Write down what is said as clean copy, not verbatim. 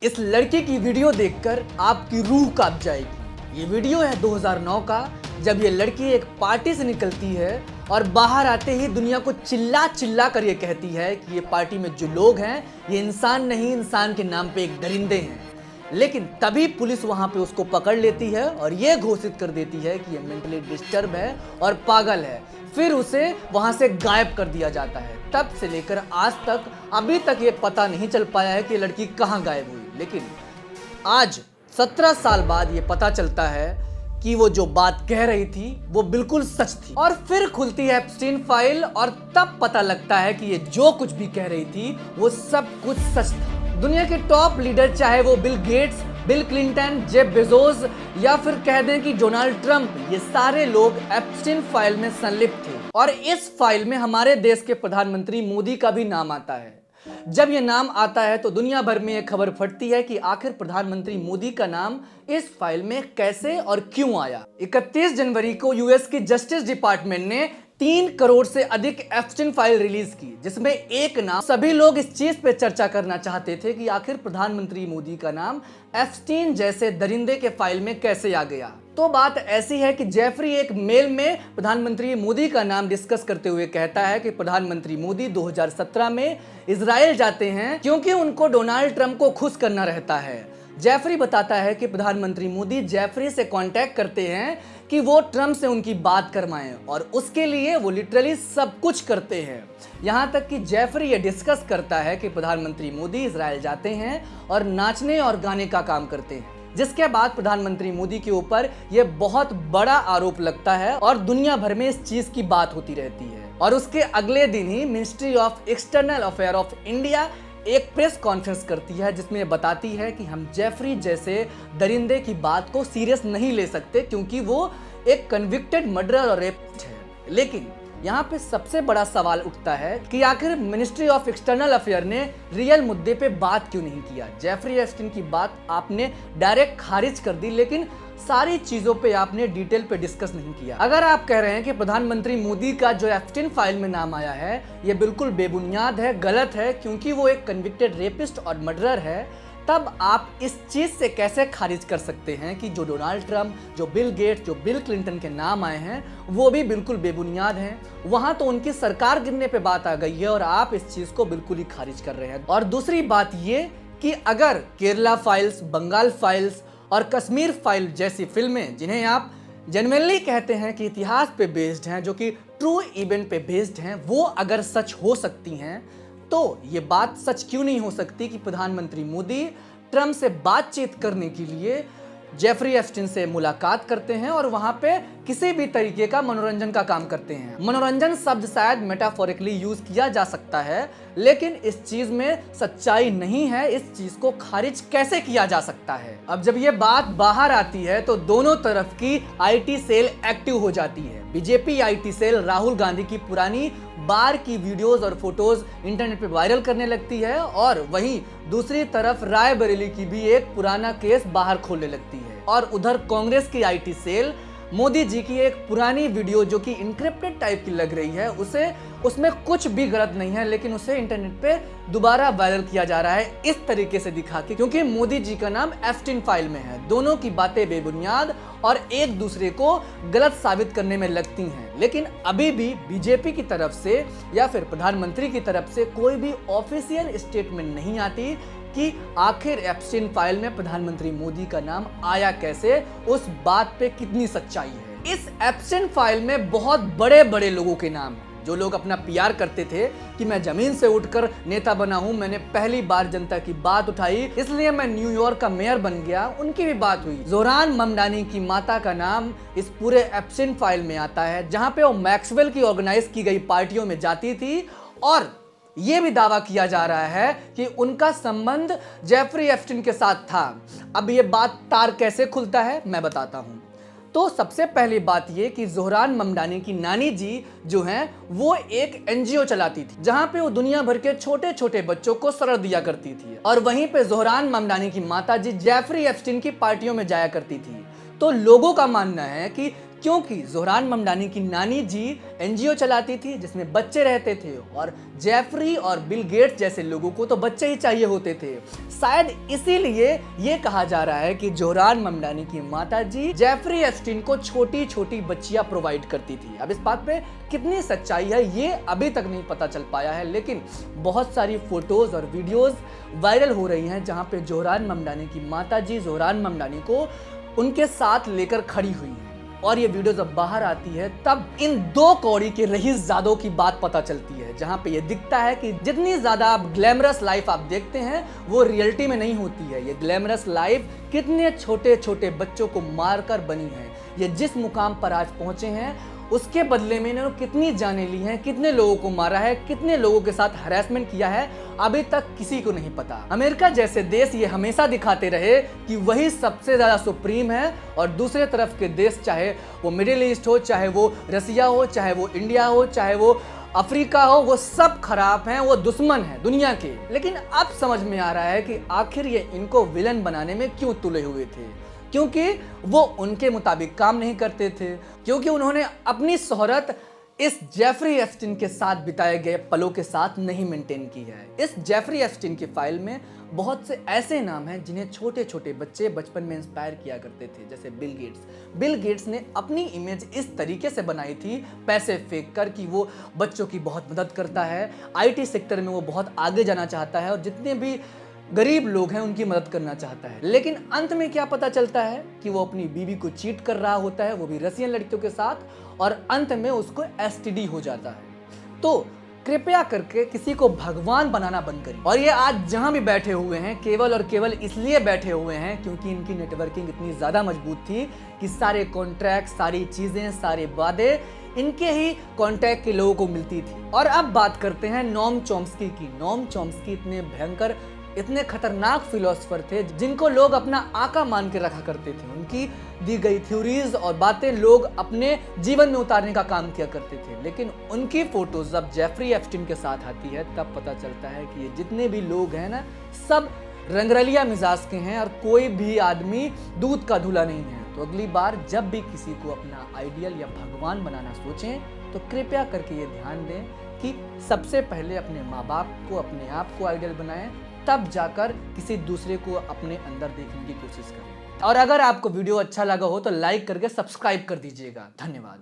इस लड़की की वीडियो देखकर आपकी रूह कांप जाएगी। ये वीडियो है 2009 का, जब ये लड़की एक पार्टी से निकलती है और बाहर आते ही दुनिया को चिल्ला चिल्ला कर ये कहती है कि ये पार्टी में जो लोग हैं ये इंसान नहीं, इंसान के नाम पे एक दरिंदे हैं। लेकिन तभी पुलिस वहां पे उसको पकड़ लेती है और ये घोषित कर देती है कि ये मेंटली डिस्टर्ब है और पागल है। फिर उसे वहां से गायब कर दिया जाता है। तब से लेकर आज तक अभी तक ये पता नहीं चल पाया है कि ये लड़की कहां गायब हुई। लेकिन आज 17 साल बाद ये पता चलता है कि वो जो बात कह रही थी वो बिल्कुल सच थी। और फिर खुलती है एप्स्टीन फाइल और तब पता लगता है कि ये जो कुछ भी कह रही थी वो सब कुछ सच था। दुनिया के टॉप लीडर, चाहे वो Bill Gates, bill Clinton, Jeff Bezos या फिर कह दें कि डोनाल्ड ट्रंप, ये सारे लोग एप्स्टीन फाइल में संलिप्त थे। और इस फाइल में हमारे देश के प्रधानमंत्री मोदी का भी नाम आता है। जब ये नाम आता है तो दुनिया भर में ये खबर फटती है कि आखिर प्रधानमंत्री मोदी का नाम इस फाइल में कैसे और क्यों आया। 31 जनवरी को यूएस की जस्टिस डिपार्टमेंट ने 3 करोड़ से अधिक एप्स्टीन फाइल रिलीज की, जिसमें एक नाम सभी लोग इस चीज पे चर्चा करना चाहते थे कि आखिर प्रधानमंत्री मोदी का नाम एप्स्टीन जैसे दरिंदे के फाइल में कैसे आ गया। तो बात ऐसी है कि जेफरी एक मेल में प्रधानमंत्री मोदी का नाम डिस्कस करते हुए कहता है कि प्रधानमंत्री मोदी 2017 में इजराइल जाते हैं क्योंकि उनको डोनाल्ड ट्रंप को खुश करना रहता है। जेफरी बताता है कि प्रधानमंत्री मोदी जेफरी से कांटेक्ट करते हैं कि वो ट्रंप से उनकी बात करवाएं और उसके लिए वो लिटरली सब कुछ करते हैं। यहाँ तक कि जेफरी ये डिस्कस करता है कि प्रधानमंत्री मोदी इजराइल जाते हैं और नाचने और गाने का काम करते हैं, जिसके बाद प्रधानमंत्री मोदी के ऊपर ये बहुत बड़ा आरोप लगता है और दुनिया भर में इस चीज की बात होती रहती है। और उसके अगले दिन ही ministry of external affair of India एक प्रेस कॉन्फ्रेंस करती है जिसमें बताती है कि हम जेफरी जैसे दरिंदे की बात को सीरियस नहीं ले सकते क्योंकि वो एक कन्विक्टेड मर्डरर और रेपिस्ट है। लेकिन यहाँ पे सबसे बड़ा सवाल उठता है कि आखिर मिनिस्ट्री ऑफ एक्सटर्नल अफेयर ने रियल मुद्दे पे बात क्यों नहीं किया। जेफरी एप्स्टीन की बात आपने डायरेक्ट खारिज कर दी, लेकिन सारी चीजों पे आपने डिटेल पे डिस्कस नहीं किया। अगर आप कह रहे हैं कि प्रधानमंत्री मोदी का जो एप्स्टीन फाइल में नाम आया है ये बिल्कुल बेबुनियाद है, गलत है, क्योंकि वो एक कन्विक्टेड रेपिस्ट और मर्डरर है, तब आप इस चीज से कैसे खारिज कर सकते हैं कि जो डोनाल्ड ट्रंप, जो बिल गेट्स, जो बिल क्लिंटन के नाम आए हैं वो भी बिल्कुल बेबुनियाद हैं। वहां तो उनकी सरकार गिरने पे बात आ गई है और आप इस चीज को बिल्कुल ही खारिज कर रहे हैं। और दूसरी बात ये कि अगर केरला फाइल्स, बंगाल फाइल्स और कश्मीर फाइल जैसी फिल्में, जिन्हें आप जेन्युइनली कहते हैं कि इतिहास पे बेस्ड हैं, जो कि ट्रू इवेंट पे बेस्ड हैं, वो अगर सच हो सकती हैं तो ये बात सच क्यों नहीं हो सकती कि प्रधानमंत्री मोदी ट्रंप से बातचीत करने के लिए जेफरी एप्स्टीन से मुलाकात करते हैं और वहां पे किसी भी तरीके का मनोरंजन का काम करते हैं। मनोरंजन शब्द शायद मेटाफोरिकली यूज किया जा सकता है, लेकिन इस चीज में सच्चाई नहीं है। इस चीज को खारिज कैसे किया जा सकता है? अब जब ये बात बाहर आती है तो दोनों तरफ की आईटी सेल एक्टिव हो जाती है। BJP IT cell Rahul Gandhi की पुरानी बार की वीडियोस और फोटोज इंटरनेट पे वायरल करने लगती है और वहीं दूसरी तरफ रायबरेली की भी एक पुराना केस बाहर खोलने लगती है। और उधर कांग्रेस की आईटी सेल मोदी जी की एक पुरानी वीडियो जो कि इनक्रिप्टेड टाइप की लग रही है, उसमें कुछ भी गलत नहीं है, लेकिन उसे इंटरनेट पे दोबारा वायरल किया जा रहा है इस तरीके से दिखा के, क्योंकि मोदी जी का नाम एप्स्टीन फाइल में है। दोनों की बातें बेबुनियाद और एक दूसरे को गलत साबित करने में लगती हैं। लेकिन अभी भी बीजेपी की तरफ से या फिर प्रधानमंत्री की तरफ से कोई भी ऑफिशियल स्टेटमेंट नहीं आती कि आखिर एप्स्टीन फाइल में प्रधानमंत्री मोदी का नाम आया कैसे, उस बात पे कितनी सच्चाई है। इस एप्स्टीन फाइल में बहुत बड़े बड़े लोगों के नाम हैं, जो लोग अपना पीआर करते थे कि मैं जमीन से उठकर नेता बना हूं, मैंने पहली बार जनता की बात उठाई, इसलिए मैं न्यूयॉर्क का मेयर बन गया, उनकी भी बात हुई। जोहरान ममदानी की माता का नाम इस पूरे एप्स्टीन फाइल में आता है, जहां पे वो मैक्सवेल की ऑर्गेनाइज की गई पार्टियों में जाती थी और ये भी दावा किया जा रहा है कि उनका संबंध जेफरी एप्स्टीन के साथ था। अब ये बात तार कैसे खुलता है मैं बताता हूं। तो सबसे पहली बात ये कि जोहरान ममदानी की नानी जी जो हैं वो एक एनजीओ चलाती थी, जहां पे वो दुनिया भर के छोटे छोटे बच्चों को शरण दिया करती थी। और वहीं पे जोहरान ममदानी की माता जी जेफरी एप्स्टीन की पार्टियों में जाया करती थी। तो लोगों का मानना है कि क्योंकि जोहरान ममडानी की नानी जी एनजीओ चलाती थी जिसमें बच्चे रहते थे और जेफरी और बिल गेट्स जैसे लोगों को तो बच्चे ही चाहिए होते थे। शायद इसीलिए ये कहा जा रहा है कि जोहरान ममडानी की माताजी जेफरी एप्स्टीन को छोटी छोटी बच्चियां प्रोवाइड करती थी। अब इस बात पे कितनी सच्चाई है ये अभी तक नहीं पता चल पाया है, लेकिन बहुत सारी फोटोज और वीडियोस वायरल हो रही हैं जहां पे जोहरान ममडानी की माताजी जोहरान ममडानी को उनके साथ लेकर खड़ी हुई है। और ये वीडियो जब बाहर आती है तब इन दो कौड़ी के रईसजादों की बात पता चलती है, जहां पे ये दिखता है कि जितनी ज्यादा आप ग्लैमरस लाइफ आप देखते हैं वो रियलिटी में नहीं होती है। ये ग्लैमरस लाइफ कितने छोटे छोटे बच्चों को मारकर बनी है। ये जिस मुकाम पर आज पहुंचे हैं उसके बदले में इन्होंने कितनी जानें ली हैं, कितने लोगों को मारा है, कितने लोगों के साथ हरासमेंट किया है, अभी तक किसी को नहीं पता। अमेरिका जैसे देश ये हमेशा दिखाते रहे कि वही सबसे ज्यादा सुप्रीम है और दूसरे तरफ के देश, चाहे वो मिडिल ईस्ट हो, चाहे वो रसिया हो, चाहे वो इंडिया हो, चाहे वो अफ्रीका हो, वो सब खराब हैं, वो दुश्मन हैं दुनिया के। लेकिन अब समझ में आ रहा है कि आखिर ये इनको विलन बनाने में क्यों तुले हुए थे, क्योंकि वो उनके मुताबिक काम नहीं करते थे, क्योंकि उन्होंने अपनी शोहरत इस जेफरी एप्स्टीन के साथ बिताए गए पलों के साथ नहीं मेंटेन की है। इस जेफरी एप्स्टीन की फाइल में बहुत से ऐसे नाम हैं जिन्हें छोटे छोटे बच्चे बचपन में इंस्पायर किया करते थे, जैसे बिल गेट्स। बिल गेट्स ने अपनी इमेज इस तरीके से बनाई थी पैसे फेंक कर कि वो बच्चों की बहुत मदद करता है, आईटी सेक्टर में वो बहुत आगे जाना चाहता है और जितने भी गरीब लोग हैं उनकी मदद करना चाहता है। लेकिन अंत में क्या पता चलता है कि वो अपनी बीवी को चीट कर रहा होता है, वो भी रसियन लड़कियों के साथ, और अंत में उसको एसटीडी हो जाता है। तो कृपया करके किसी को भगवान बनाना बंद करिए। और ये आज जहां भी बैठे हुए हैं केवल और केवल इसलिए बैठे हुए हैं क्योंकि इनकी नेटवर्किंग इतनी ज्यादा मजबूत थी कि सारे कॉन्ट्रैक्ट, सारी चीजें, सारे वादे इनके ही कॉन्टैक्ट के लोगों को मिलती थी। और अब बात करते हैं नोम चॉम्स्की की। नोम चॉम्स्की इतने भयंकर, इतने खतरनाक फिलोसोफर थे जिनको लोग अपना आका मान के रखा करते थे। उनकी दी गई थ्योरीज और बातें लोग अपने जीवन में उतारने का काम किया करते थे। लेकिन उनकी फोटोज जब जेफरी एप्स्टीन के साथ आती है तब पता चलता है कि ये जितने भी लोग हैं ना, सब रंगरलिया मिजाज के हैं और कोई भी आदमी दूध का धुला नहीं है। तो अगली बार जब भी किसी को अपना आइडियल या भगवान बनाना सोचें तो कृपया करके ये ध्यान दें कि सबसे पहले अपने माँ बाप को, अपने आप को आइडियल बनाएं, तब जाकर किसी दूसरे को अपने अंदर देखने की कोशिश करें। और अगर आपको वीडियो अच्छा लगा हो तो लाइक करके सब्सक्राइब कर दीजिएगा। धन्यवाद।